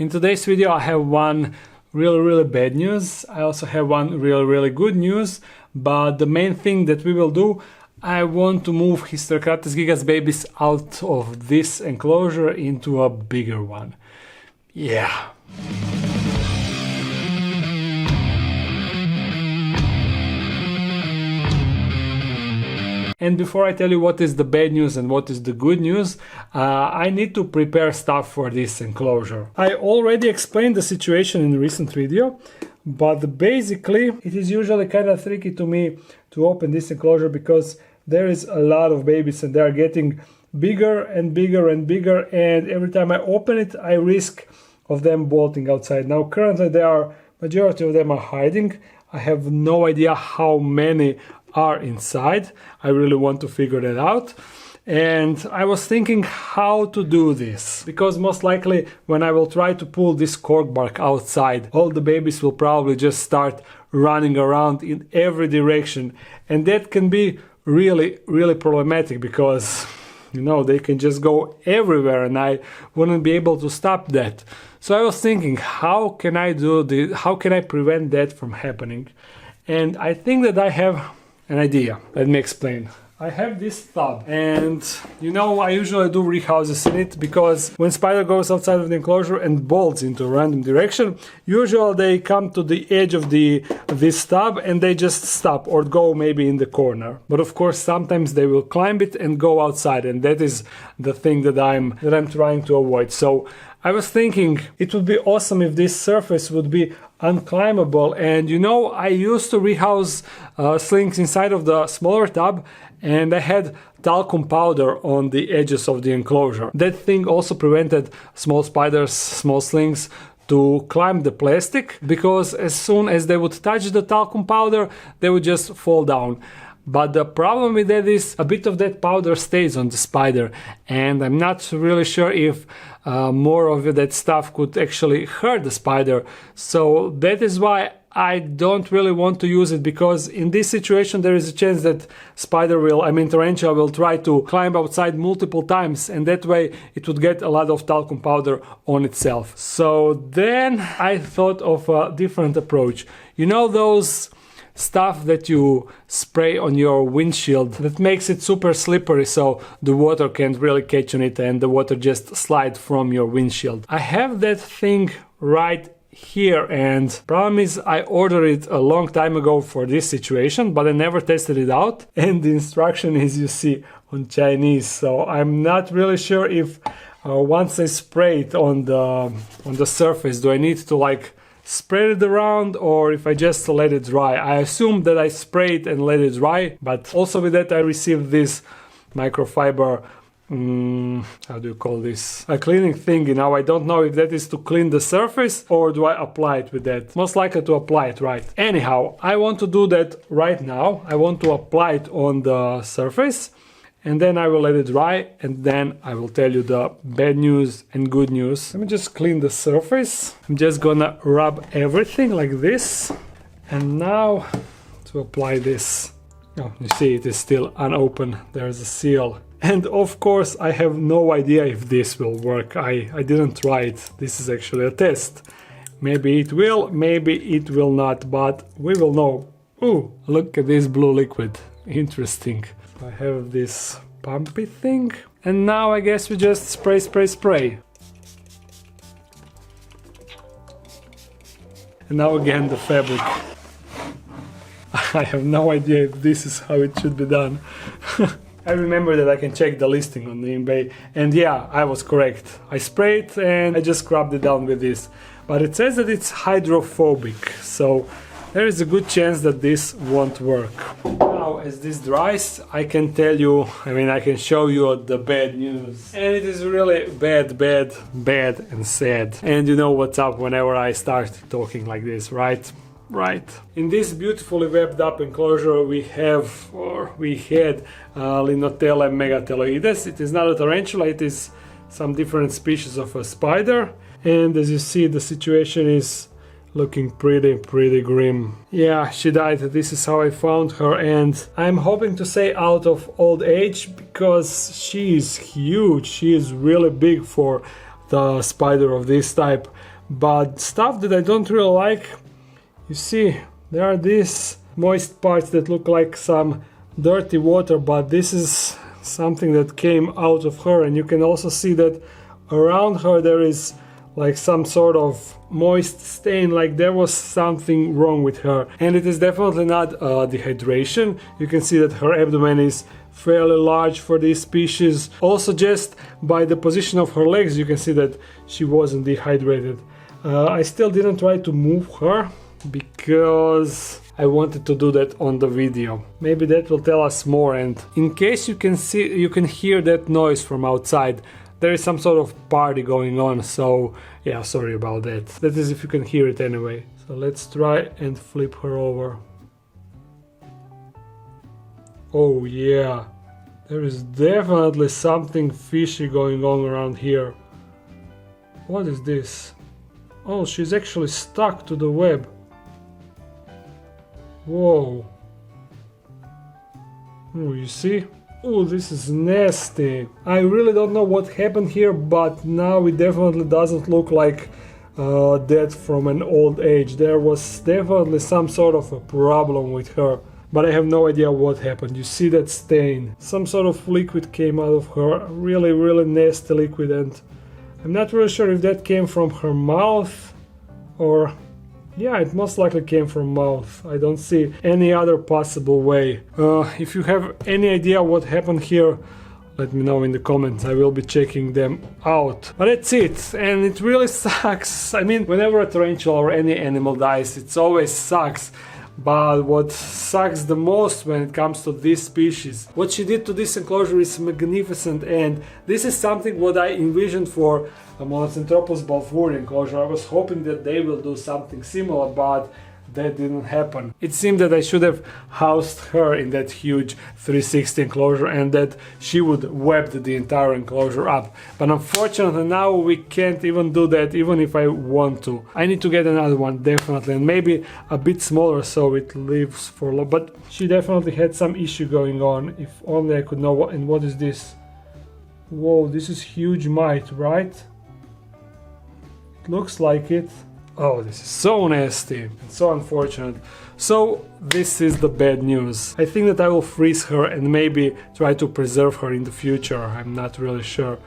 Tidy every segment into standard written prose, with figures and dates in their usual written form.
In today's video I have one really bad news. I also have one really good news, but the main thing that we will do, I want to move Hysterocrates gigas babies out of this enclosure into a bigger one. Yeah. And before I tell you what is the bad news and what is the good news, I need to prepare stuff for this enclosure. I already explained the situation in a recent video, but basically it is usually kind of tricky to me to open this enclosure because there is a lot of babies and they are getting bigger and bigger and bigger, and every time I open it I risk of them bolting outside. Now currently majority of them are hiding. I have no idea how many are inside. I really want to figure that out, and I was thinking how to do this, because most likely when I will try to pull this cork bark outside, all the babies will probably just start running around in every direction, and that can be really problematic because, you know, they can just go everywhere and I wouldn't be able to stop that. So I was thinking, how can I do this? How can I prevent that from happening? And I think that I have an idea. Let me explain. I have this tub, and you know, I usually do rehouses in it because when spider goes outside of the enclosure and bolts into a random direction, usually they come to the edge of this tub and they just stop or go maybe in the corner. But of course sometimes they will climb it and go outside, and that is the thing that I'm trying to avoid. So I was thinking it would be awesome if this surface would be unclimbable, and you know, I used to rehouse slings inside of the smaller tub, and I had talcum powder on the edges of the enclosure. That thing also prevented small spiders, small slings to climb the plastic, because as soon as they would touch the talcum powder, they would just fall down. But the problem with that is a bit of that powder stays on the spider, and I'm not really sure if more of that stuff could actually hurt the spider. So that is why I don't really want to use it, because in this situation there is a chance that tarantula will try to climb outside multiple times, and that way it would get a lot of talcum powder on itself. So then I thought of a different approach. You know those stuff that you spray on your windshield that makes it super slippery so the water can't really catch on it and the water just slides from your windshield? I have that thing right here, and problem is I ordered it a long time ago for this situation, but I never tested it out, and the instruction is, you see, on Chinese, so I'm not really sure if once I spray it on the surface, do I need to like spread it around or if I just let it dry. I assume that I spray it and let it dry, but also with that I received this microfiber how do you call this, a cleaning thing. Now I don't know if that is to clean the surface or do I apply it with that. Most likely to apply it, right? Anyhow, I want to do that right now. I want to apply it on the surface, and then I will let it dry, and then I will tell you the bad news and good news. Let me just clean the surface. I'm just gonna rub everything like this, and now to apply this. Oh, you see it is still unopened. There's a seal. And of course I have no idea if this will work. I didn't try it. This is actually a test. Maybe it will, maybe it will not, but we will know. Ooh, look at this blue liquid. Interesting. I have this pumpy thing, and now I guess we just spray. And now again the fabric. I have no idea if this is how it should be done. I remember that I can check the listing on the eBay, and yeah, I was correct. I sprayed and I just scrubbed it down with this. But it says that it's hydrophobic, so there is a good chance that this won't work. Now, as this dries, I can tell you, I can show you the bad news. And it is really bad and sad. And you know what's up whenever I start talking like this, right? Right. In this beautifully webbed up enclosure we had linothele and megatheloides. It is not a tarantula, it is some different species of a spider. And as you see, the situation is looking pretty grim. Yeah, she died. This is how I found her, and I'm hoping to say out of old age, because she is huge. She is really big for the spider of this type. But stuff that I don't really like, you see, there are these moist parts that look like some dirty water, but this is something that came out of her, and you can also see that around her there is like some sort of moist stain, like there was something wrong with her. And it is definitely not dehydration. You can see that her abdomen is fairly large for this species. Also, just by the position of her legs, you can see that she wasn't dehydrated. I still didn't try to move her because I wanted to do that on the video. Maybe that will tell us more. And in case you can hear that noise from outside, there is some sort of party going on, so yeah, sorry about that. That is if you can hear it anyway. So let's try and flip her over. Oh yeah, there is definitely something fishy going on around here. What is this? Oh, she's actually stuck to the web. Whoa. Oh, you see? Oh, this is nasty. I really don't know what happened here, but now it definitely doesn't look like death from an old age. There was definitely some sort of a problem with her, but I have no idea what happened. You see that stain? Some sort of liquid came out of her, really, really nasty liquid, and I'm not really sure if that came from her mouth or... yeah, it most likely came from mouth. I don't see any other possible way. If you have any idea what happened here, let me know in the comments. I will be checking them out. But that's it, and it really sucks. I mean, whenever a tarantula or any animal dies, it always sucks. But what sucks the most when it comes to this species, what she did to this enclosure is magnificent, and this is something what I envisioned for a Monocenthropus balfouri enclosure. I was hoping that they will do something similar, but that didn't happen. It seemed that I should have housed her in that huge 360 enclosure and that she would web the entire enclosure up. But unfortunately now we can't even do that, even if I want to. I need to get another one, definitely, and maybe a bit smaller so it lives for long. But she definitely had some issue going on. If only I could know what. And what is this? Whoa, this is huge mite, right? It looks like it. Oh, this is so nasty and so unfortunate. So this is the bad news. I think that I will freeze her and maybe try to preserve her in the future. I'm not really sure.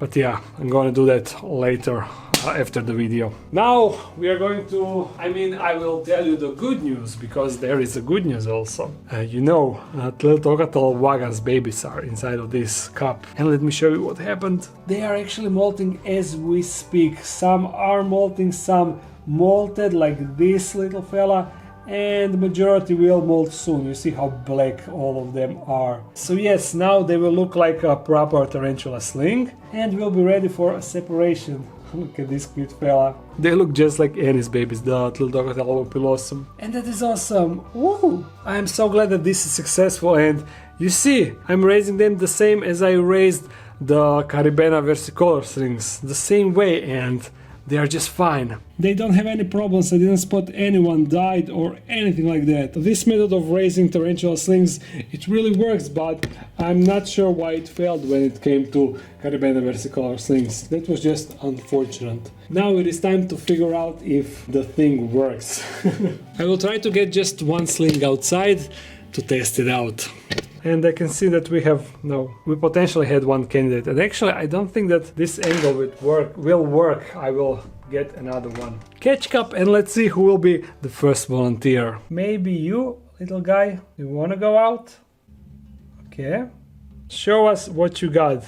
But yeah, I'm gonna do that later after the video. Now we are going to, I will tell you the good news, because there is a good news also. Tliltocatl vagans babies are inside of this cup. And let me show you what happened. They are actually molting as we speak. Some are molting, some molted like this little fella, and the majority will molt soon. You see how black all of them are. So yes, now they will look like a proper tarantula sling and will be ready for a separation. Look at this cute fella. They look just like Annie's babies, the Tliltocatl ovipilosum. And that is awesome. Woo! I am so glad that this is successful, and you see, I'm raising them the same as I raised the Caribena versicolor slings. The same way, and they are just fine. They don't have any problems. I didn't spot anyone died or anything like that. This method of raising tarantula slings, it really works, but I'm not sure why it failed when it came to Caribena versicolor slings. That was just unfortunate. Now it is time to figure out if the thing works. I will try to get just one sling outside to test it out. And I can see that we potentially had one candidate. And actually, I don't think that this angle will work. I will get another one. Catch cup, and let's see who will be the first volunteer. Maybe you, little guy, you wanna go out? Okay. Show us what you got.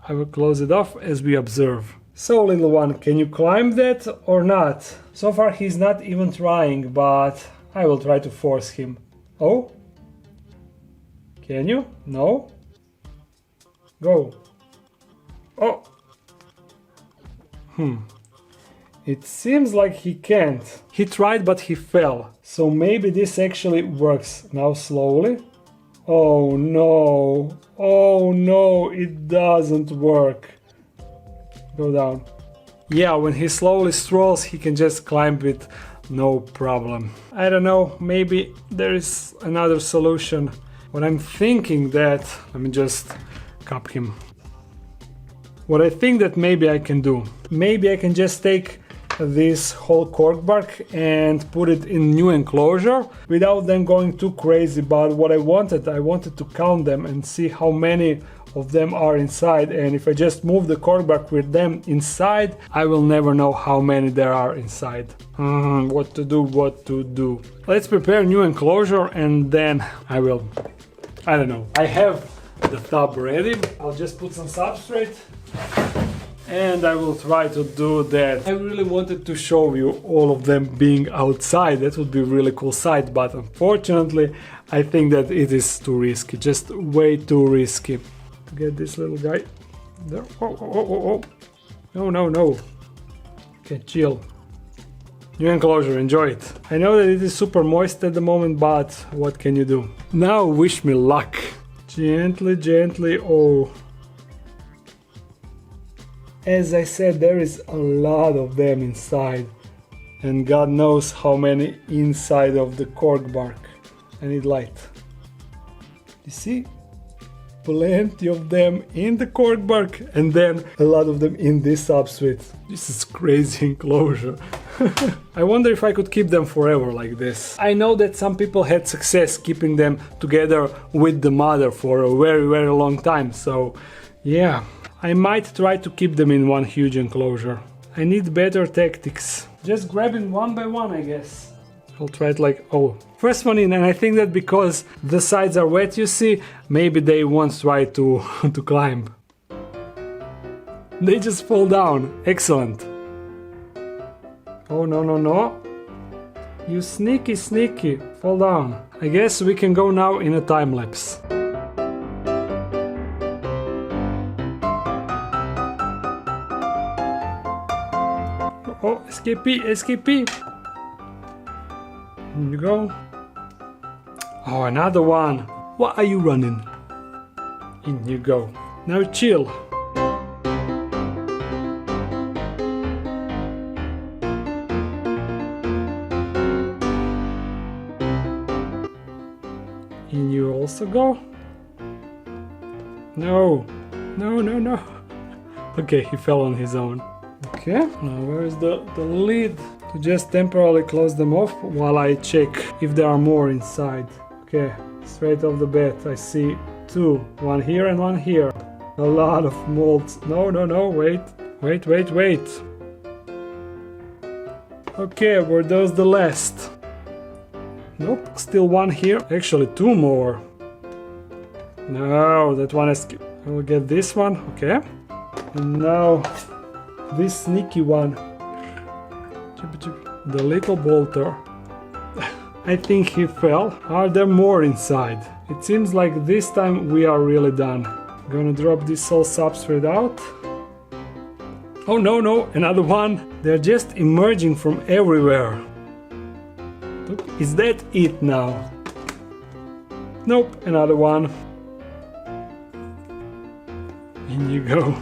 I will close it off as we observe. So, little one, can you climb that or not? So far, he's not even trying, but I will try to force him. Oh? Can you? No? Go. Oh! It seems like he can't. He tried, but he fell. So maybe this actually works. Now slowly. Oh no! Oh no! It doesn't work. Go down. Yeah, when he slowly strolls, he can just climb it, no problem. I don't know, maybe there is another solution. What I'm thinking that, let me just cup him. What I think that maybe I can do, maybe I can just take this whole cork bark and put it in new enclosure without them going too crazy. But what I wanted to count them and see how many of them are inside, and if I just move the cork bark with them inside, I will never know how many there are inside. What to do. Let's prepare new enclosure and then I don't know. I have the tub ready. I'll just put some substrate and I will try to do that. I really wanted to show you all of them being outside. That would be a really cool sight, but unfortunately I think that it is too risky, just way too risky. Get this little guy there. Oh. No. Okay, chill. New enclosure, enjoy it. I know that it is super moist at the moment, but what can you do? Now wish me luck. Gently, oh. As I said, there is a lot of them inside. And God knows how many inside of the cork bark. I need light. You see? Plenty of them in the cork bark and then a lot of them in this substrate. This is crazy enclosure. I wonder if I could keep them forever like this. I know that some people had success keeping them together with the mother for a very long time, so yeah, I might try to keep them in one huge enclosure. I need better tactics. Just grabbing one by one, I guess. I'll try it like, oh, first one in, and I think that because the sides are wet, you see, maybe they won't try to climb. They just fall down. Excellent. Oh, no. You sneaky. Fall down. I guess we can go now in a time lapse. Oh, escapee. Here you go. Oh, another one. Why are you running? In you go. Now chill. In you also go. No. Okay, he fell on his own. Okay, now where is the lid? To just temporarily close them off while I check if there are more inside. Okay, straight off the bat I see two. One here and one here. A lot of molds. No, wait. Okay, were those the last? Nope, still one here. Actually, two more. No, that one is... I will get this one, okay. And now, this sneaky one. The little bolter. I think he fell. Are there more inside? It seems like this time we are really done. Gonna drop this whole substrate out. Oh no, another one. They're just emerging from everywhere. Look, is that it now? Nope, another one. In you go.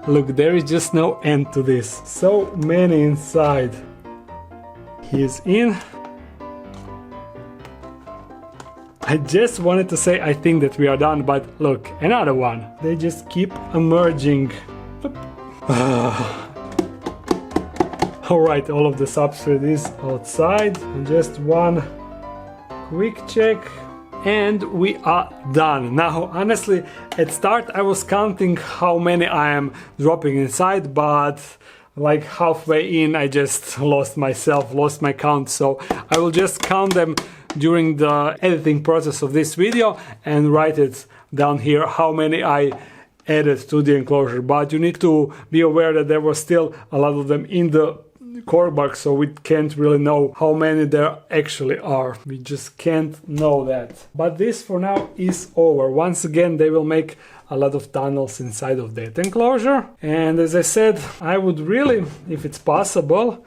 Look, there is just no end to this. So many inside. He is in. I just wanted to say I think that we are done, but look, another one. They just keep emerging. Alright, all of the substrate is outside. And just one quick check. And we are done. Now, honestly, at start I was counting how many I am dropping inside, but like halfway in I just lost my count. So I will just count them during the editing process of this video and write it down here how many I added to the enclosure. But you need to be aware that there was still a lot of them in the cork bark, so we can't really know how many there actually are. We just can't know that. But this for now is over. Once again, they will make a lot of tunnels inside of that enclosure. And as I said, I would really, if it's possible,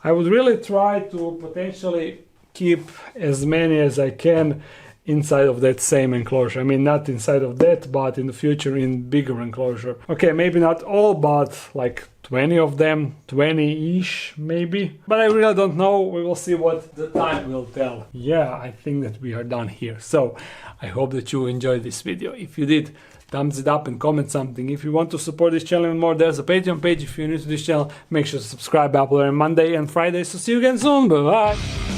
I would really try to potentially keep as many as I can inside of that same enclosure. I mean, not inside of that, but in the future in bigger enclosure. Okay, maybe not all, but like 20 of them, 20-ish maybe. But I really don't know. We will see what the time will tell. Yeah, I think that we are done here. So I hope that you enjoyed this video. If you did, thumbs it up and comment something. If you want to support this channel more, there's a Patreon page. If you're new to this channel, make sure to subscribe. I upload on Monday and Friday. So see you again soon. Bye bye.